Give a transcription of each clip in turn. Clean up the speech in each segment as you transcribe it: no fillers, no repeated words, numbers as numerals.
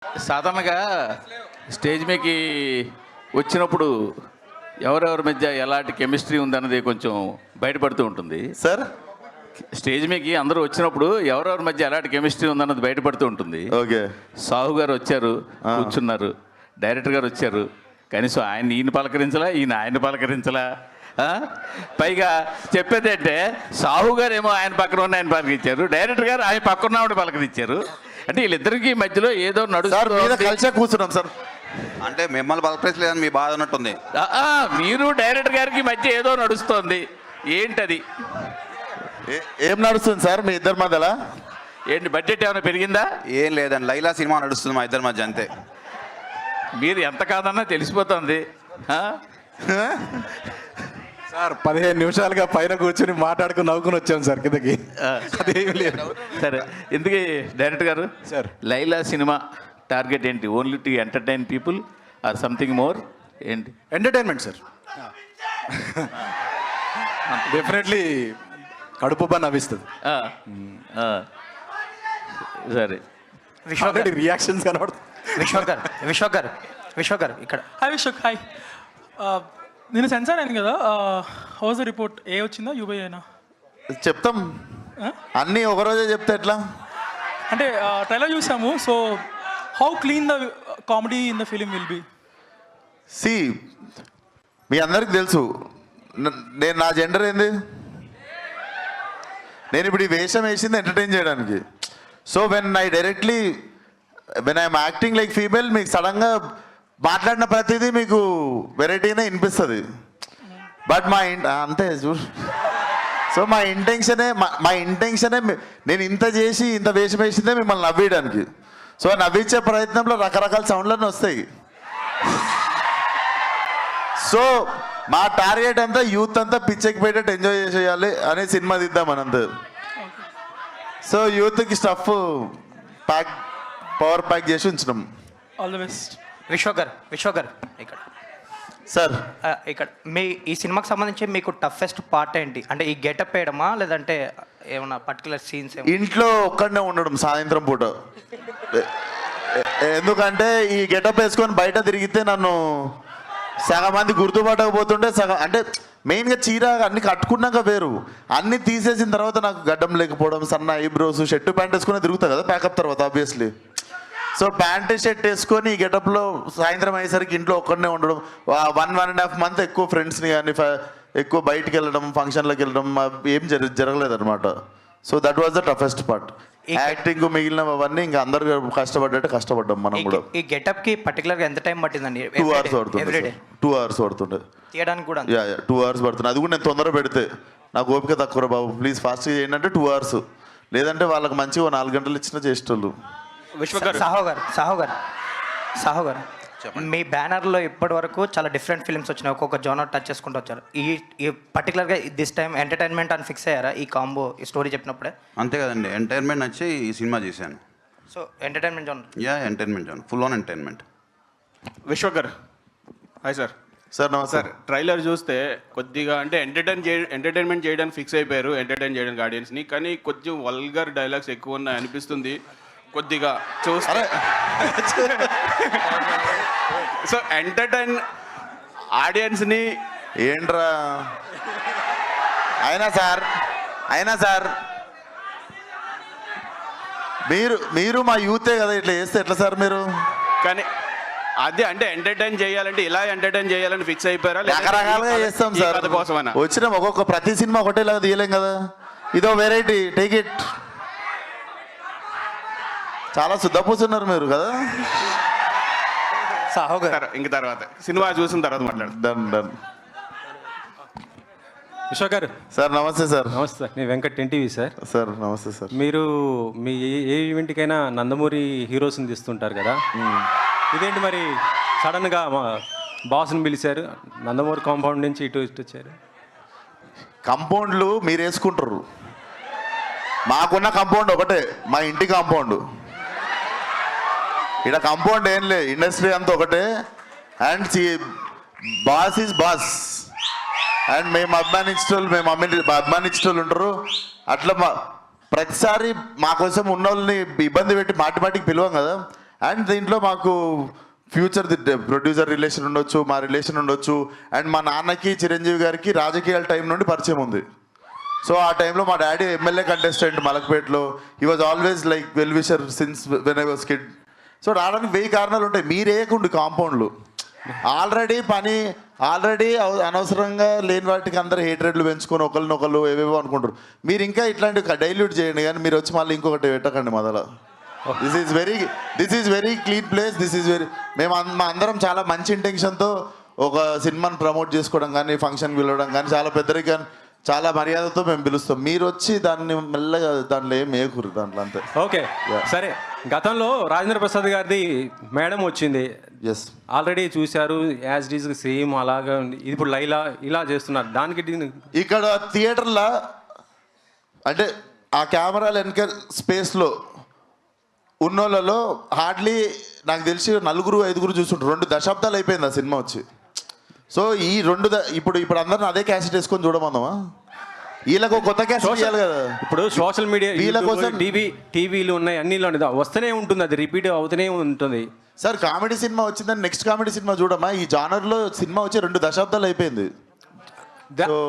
సాధారణంగా స్టేజ్ మీదకి వచ్చినప్పుడు ఎవరెవరి మధ్య ఎలాంటి కెమిస్ట్రీ ఉందన్నది కొంచెం బయటపడుతూ ఉంటుంది సార్. స్టేజ్ మీదకి అందరూ వచ్చినప్పుడు ఎవరెవరి మధ్య ఎలాంటి కెమిస్ట్రీ ఉందన్నది బయటపడుతూ ఉంటుంది. ఓకే. సాహు గారు వచ్చారు, కూర్చున్నారు. డైరెక్టర్ గారు వచ్చారు, కనీసం ఈయన పలకరించలా, ఈయన ఆయన పలకరించలా. పైగా చెప్పేది అంటే సాహు గారు ఏమో ఆయన పక్కన ఉన్న ఆయన పలకరించారు, డైరెక్టర్ గారు ఆయన పక్కన ఉన్నవాడు పలకరించారు. అంటే వీళ్ళిద్దరికి మధ్యలో ఏదో కలిసే కూర్చున్నాం సార్. అంటే మిమ్మల్ని పలకరించలేదని మీ బాధ ఉన్నట్టుంది. మీరు డైరెక్టర్ గారికి మధ్య ఏదో నడుస్తోంది, ఏంటది? ఏం నడుస్తుంది సార్ మీ ఇద్దరి మధ్యలో? ఏంటి, బడ్జెట్ ఏమైనా పెరిగిందా? ఏం లేదండి, లైలా సినిమా నడుస్తుంది మా ఇద్దరి మధ్య, అంతే. మీరు ఎంత కాదన్నా తెలిసిపోతుంది. సార్ 15 నిమిషాలుగా పైన కూర్చొని మాట్లాడుకుని నవ్వుకుని వచ్చాం సార్ కిందకి. అదేమి లేదు. సరే, ఎందుకు డైరెక్టర్ గారు సార్ లైలా సినిమా టార్గెట్ ఏంటి? Only to entertain people or something more? ఏంటి? Entertainment sir. డెఫినెట్లీ కడుపు పని నవ్విస్తుంది. సరే, ఆల్రెడీ రియాక్షన్స్ కనబడుతుంది. విశ్వక్ గారు ఇక్కడ. Hi Vishwak, hi. నేను సెన్సార్ అయింది కదా, హౌస్ ద రిపోర్ట్ ఏ వచ్చిందా యూబై అయినా? చెప్తాం అన్నీ ఒకరోజే చెప్తే ఎట్లా? అంటే ట్రైలర్ చూసాము, so how clean the comedy in the film will be? See, మీ అందరికి తెలుసు నేను నా జెండర్ ఏంది. నేను ఇప్పుడు ఈ వేషం వేసింది ఎంటర్టైన్ చేయడానికి. So when I'm acting like female, మీకు సడన్గా మాట్లాడిన ప్రతిదీ మీకు వెరైటీనే వినిపిస్తుంది. బట్ అంతే చూడు. సో మా ఇంటెన్షనే నేను ఇంత చేసి ఇంత వేషం వేసిందే మిమ్మల్ని నవ్వేయడానికి. సో నవ్వించే ప్రయత్నంలో రకరకాల సౌండ్లన్నీ వస్తాయి. సో మా టార్గెట్ అంతా యూత్ అంతా పిచ్చెక్కి పెట్టేట్టు ఎంజాయ్ చేసేయాలి అనే సినిమా తీద్దాం మనంతా. సో యూత్కి స్టఫ్ పవర్ ప్యాక్ చేసి ఉంచినాం. All the best. విశ్వక్ గారు ఇక్కడ. సార్, ఇక్కడ మీ ఈ సినిమాకి సంబంధించి మీకు టఫెస్ట్ పార్ట్ ఏంటి? అంటే ఈ గెటప్ వేయడమా, లేదంటే ఏమన్నా పర్టికులర్ సీన్స్? ఇంట్లో ఒక్కడనే ఉండడం సాయంత్రం పూట. ఎందుకంటే ఈ గెటప్ వేసుకొని బయట తిరిగితే నన్ను సగం మంది గుర్తుపట్టకపోతుంటే అంటే మెయిన్గా చీర అన్ని కట్టుకున్నాక వేరు, అన్ని తీసేసిన తర్వాత నాకు గడ్డం లేకపోవడం, సన్న ఐబ్రోస్, షర్టు ప్యాంట్ వేసుకుని తిరుగుతా కదా ప్యాకప్ తర్వాత ఆబ్వియస్లీ. సో ప్యాంటు షర్ట్ వేసుకొని ఈ గెటప్లో సాయంత్రం అయ్యేసరికి ఇంట్లో ఒక్కడనే ఉండడం, 1.5 మంత్ ఎక్కువ ఫ్రెండ్స్ని కానీ ఎక్కువ బయటికి వెళ్ళడం, ఫంక్షన్లకు వెళ్ళడం ఏం జరగలేదు అనమాట. So that was the toughest part. Acting మిగిలిన అవన్నీ ఇంకా అందరు కష్టపడ్డాం మనం కూడా. ఈ గెటప్ కి పర్టికులర్గా ఎంత టైం పట్టిందండి? 2 hours పడుతుంది. 2 hours పడుతుండే తీయడానికి కూడా. 2 hours పడుతుంది. అది కూడా నేను తొందర పెడితే నాకు ఓపిక తక్కువ బాబు, ప్లీజ్ ఫాస్ట్గా చేయండి అంటే 2 hours, లేదంటే వాళ్ళకి మంచిగా 4 గంటలు ఇచ్చినా చేసేటోళ్ళు. సాహు గారు మీ బ్యానర్లో ఇప్పటి వరకు చాలా డిఫరెంట్ ఫిల్మ్స్ వచ్చినాయి, ఒక్కొక్క జోనర్ టచ్ చేసుకుంటూ వచ్చారు. ఈ పర్టికులర్గా దిస్ టైం ఎంటర్టైన్మెంట్ అని ఫిక్స్ అయ్యారా ఈ కాంబో, ఈ స్టోరీ చెప్పినప్పుడే? అంతే కదండి, ఎంటర్టైన్మెంట్ వచ్చి ఈ సినిమా చేశాను. So entertainment genre. Entertainment zone, full on entertainment. Vishwak గారు హాయ్ సార్. సార్ నమస్తే సార్, ట్రైలర్ చూస్తే కొద్దిగా అంటే ఎంటర్టైన్మెంట్ చేయడానికి ఫిక్స్ అయిపోయారు, ఎంటర్టైన్ చేయడానికి ఆడియన్స్ని, కానీ కొంచెం వల్గర్ డైలాగ్స్ ఎక్కువ ఉన్నాయి అనిపిస్తుంది కొద్దిగా చూస్తే. సో ఎంటర్టైన్ ఆడియన్స్ని ఏంట్రా అయినా సార్ మీరు మా యూతే కదా, ఇట్లా చేస్తే ఎట్లా సార్ మీరు? కానీ అదే అంటే ఎంటర్టైన్ చేయాలంటే ఇలా ఎంటర్టైన్ చేయాలని ఫిక్స్ అయిపోయారా? రకరకాలుగా చేస్తాం సార్, కోసమైనా వచ్చిన ప్రతి సినిమా ఒకటేలాగా తీయలేం కదా, ఇదో వెరైటీ, టేక్ ఇట్. చాలా శుద్ధపూస్తున్నారు మీరు కదా. సాహు గారు ఇంక తర్వాత సినిమా చూసిన తర్వాత మాట్లాడు. డన్. విశ్వక్ గారు. సార్ నమస్తే సార్. నమస్తే సార్, నేను వెంకట్ ఎన్టీవీ సార్. సార్ నమస్తే సార్. మీరు మీ ఏ ఈవెంట్కైనా నందమూరి హీరోస్ని తీస్తుంటారు కదా, ఇదేంటి మరి సడన్గా మా బాస్ని పిలిచారు, నందమూరి కాంపౌండ్ నుంచి ఇటు వచ్చారు? కాంపౌండ్లు మీరు వేసుకుంటారు, మాకున్న కాంపౌండ్ ఒకటే, మా ఇంటి కాంపౌండ్. ఇక్కడ కాంపౌండ్ ఏం లేదు, ఇండస్ట్రీ అంతా ఒకటే. And boss is boss. And మేము అభిమానించేటోళ్ళు ఉంటారు. అట్లా ప్రతిసారి మా కోసం ఉన్న వాళ్ళని ఇబ్బంది పెట్టి మాటికి పిలవం కదా. అండ్ దీంట్లో మాకు ఫ్యూచర్ ప్రొడ్యూసర్ రిలేషన్ ఉండొచ్చు, మా రిలేషన్ ఉండొచ్చు. అండ్ మా నాన్నకి చిరంజీవి గారికి రాజకీయాల టైం నుండి పరిచయం ఉంది. సో ఆ టైంలో మా డాడీ ఎమ్మెల్యే కంటెస్టెంట్ మలక్పేటలో. He was always like well wisher since when I was kid. So రావడానికి 1000 కారణాలు ఉంటాయి. మీరేయకుండి కాంపౌండ్లు ఆల్రెడీ అనవసరంగా లేని వాటికి అందరు హేట్రెడ్లు పెంచుకొని ఒకరినొకరు ఏవేవో అనుకుంటారు. మీరు ఇంకా ఇట్లాంటి డైల్యూట్ చేయండి, కానీ మీరు వచ్చి మళ్ళీ ఇంకొకటి పెట్టకండి మొదల. This is very clean place. మా అందరం చాలా మంచి ఇంటెన్షన్తో ఒక సినిమాని ప్రమోట్ చేసుకోవడం కానీ, ఫంక్షన్ పిలవడం కానీ, చాలా పెద్దరిగా చాలా మర్యాదతో మేము పిలుస్తాం. మీరు వచ్చి దాన్ని మెల్లగా దాంట్లో ఏం వేయకూరు దాంట్లో అంతే. ఓకే సరే, గతంలో రాజేంద్ర ప్రసాద్ గారిది మేడం వచ్చింది, ఎస్ ఆల్రెడీ చూశారు, యాజ్ ఇట్ ఈజ్ సేమ్ అలాగా ఉంది. ఇప్పుడు లైలా ఇలా చేస్తున్నారు. దానికి ఇక్కడ థియేటర్లో అంటే ఆ కెమెరాలు వెనక స్పేస్లో ఉన్నోళ్ళలో హార్డ్లీ నాకు తెలిసి 4-5 చూస్తుంటారు. 2 దశాబ్దాలు అయిపోయింది ఆ సినిమా వచ్చి. సో ఈ 2 ఇప్పుడు అందరిని అదే క్యాసెట్ వేసుకొని చూడమందామా? వీళ్ళకు కొత్త క్యాసెట్ ఇవ్వాలి కదా. ఇప్పుడు సోషల్ మీడియా, వీళ్ళ కోసం టీవీలు ఉన్నాయి, అన్ని వస్తూనే ఉంటుంది, అది రిపీట్ అవుతూనే ఉంటుంది. సార్ కామెడీ సినిమా వచ్చిందని నెక్స్ట్ కామెడీ సినిమా చూడమా? ఈ జానర్లో సినిమా వచ్చి 2 దశాబ్దాలు అయిపోయింది.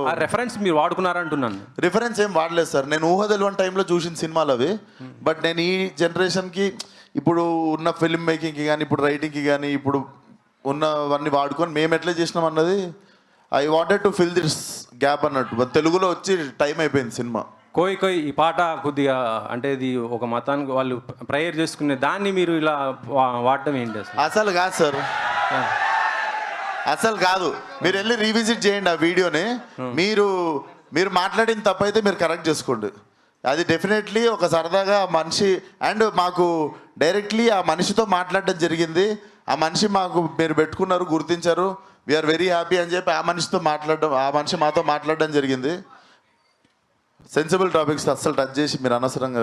ఆ రెఫరెన్స్ మీరు వాడుకున్నారంటున్నాను. రిఫరెన్స్ ఏం వాడలేదు సార్. నేను ఊహ తెలియని టైంలో చూసిన సినిమాలు అవి. బట్ నేను ఈ జనరేషన్కి ఇప్పుడు ఉన్న ఫిల్మ్ మేకింగ్కి కానీ, ఇప్పుడు రైటింగ్కి కానీ, ఇప్పుడు ఉన్నవన్నీ వాడుకొని మేము ఎట్లా చేసినాం అన్నది I wanted to fill this gap అన్నట్టు. తెలుగులో వచ్చి టైం అయిపోయింది సినిమా. కోయి ఈ పాట కొద్దిగా అంటే ఇది ఒక మతానికి వాళ్ళు ప్రేయర్ చేసుకునే దాన్ని మీరు ఇలా వాడటం ఏంటి అసలు కాదు సార్, అసలు కాదు. మీరు వెళ్ళి రీవిజిట్ చేయండి ఆ వీడియోని. మీరు మాట్లాడిన తప్పైతే మీరు కరెక్ట్ చేసుకోండి. అది డెఫినెట్లీ ఒక సరదాగా మనిషి అండ్ మాకు డైరెక్ట్లీ ఆ మనిషితో మాట్లాడడం జరిగింది. ఆ మనిషి మాకు మీరు పెట్టుకున్నారు, గుర్తించారు, వీఆర్ వెరీ హ్యాపీ అని చెప్పి ఆ మనిషి మాతో మాట్లాడడం జరిగింది. సెన్సిబుల్ టాపిక్స్ అస్సలు టచ్ చేసి మీరు అనవసరంగా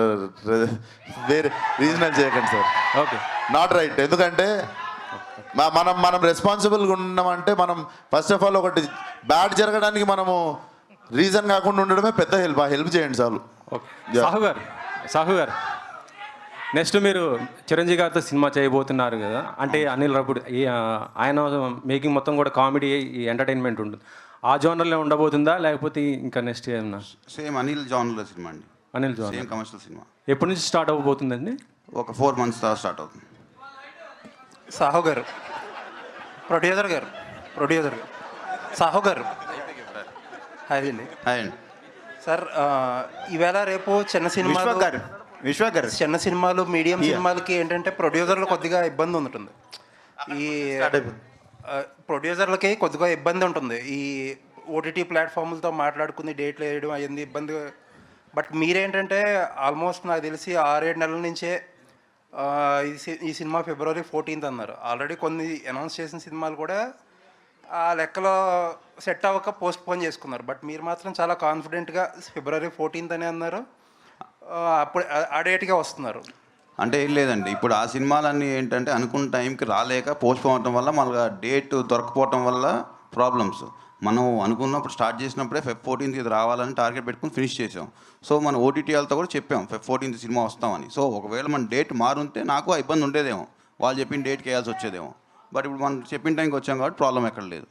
వేరే రీజనల్ చేయకండి సార్. Okay, not right. ఎందుకంటే మనం రెస్పాన్సిబుల్గా ఉన్నామంటే మనం ఫస్ట్ ఆఫ్ ఆల్ ఒకటి బ్యాడ్ జరగడానికి మనము రీజన్ కాకుండా ఉండడమే పెద్ద హెల్ప్. ఆ హెల్ప్ చేయండి చాలు. సాహు గారు నెక్స్ట్ మీరు చిరంజీవి గారితో సినిమా చేయబోతున్నారు కదా, అంటే అనిల్ రావిపూడి ఆయన మేకింగ్ మొత్తం కూడా కామెడీ, ఎంటర్టైన్మెంట్ ఉంటుంది. ఆ జోనర్లో ఉండబోతుందా లేకపోతే ఇంకా నెక్స్ట్ ఏమన్నా? సేమ్ అనిల్ జాన్లో సినిమా అండి. Anil genre same commercial cinema. ఎప్పటి నుంచి స్టార్ట్ అవ్వబోతుందండి? ఒక 4 months తర్వాత స్టార్ట్ అవుతుంది. సాహు గారు, ప్రొడ్యూసర్ గారు సాహు గారు హాయ్ అండి. హాయ్ అండి సార్, ఈవేళ రేపు చిన్న సినిమాలు మీడియం సినిమాలకి ఏంటంటే ప్రొడ్యూసర్లు కొద్దిగా ఇబ్బంది ఉంటుంది. ఈ ప్రొడ్యూసర్లకి కొద్దిగా ఇబ్బంది ఉంటుంది. ఈ ఓటీటీ ప్లాట్ఫామ్లతో మాట్లాడుకుని డేట్లు వేయడం అయ్యింది ఇబ్బంది. బట్ మీరేంటంటే ఆల్మోస్ట్ నాకు తెలిసి 6-7 నెలల నుంచే ఈ సినిమా February 14th అన్నారు. ఆల్రెడీ కొన్ని అనౌన్స్ చేసిన సినిమాలు కూడా ఆ లెక్కలో సెట్ అవ్వక పోస్ట్ పోన్ చేసుకున్నారు. బట్ మీరు మాత్రం చాలా కాన్ఫిడెంట్గా February 14th అని అన్నారు. అప్పుడు ఆ డేట్గా వస్తున్నారు. అంటే ఏం లేదండి, ఇప్పుడు ఆ సినిమాలన్నీ ఏంటంటే అనుకున్న టైంకి రాలేక పోస్ట్ పోన్ అవడం వల్ల మళ్ళీ డేట్ దొరకపోవటం వల్ల ప్రాబ్లమ్స్. మనం అనుకున్నప్పుడు స్టార్ట్ చేసినప్పుడే Feb 14th ఇది రావాలని టార్గెట్ పెట్టుకుని ఫినిష్ చేసాం. సో మన ఓటీటీ వాళ్ళతో కూడా చెప్పాం Feb 14th సినిమా వస్తామని. సో ఒకవేళ మన డేట్ మారుంటే నాకు ఆ ఇబ్బంది ఉండేదేమో, వాళ్ళు చెప్పిన డేట్కి వేయాల్సి వచ్చేదేమో. బట్ ఇప్పుడు మనం చెప్పిన టైంకి వచ్చాం కాబట్టి ప్రాబ్లం ఎక్కడ లేదు.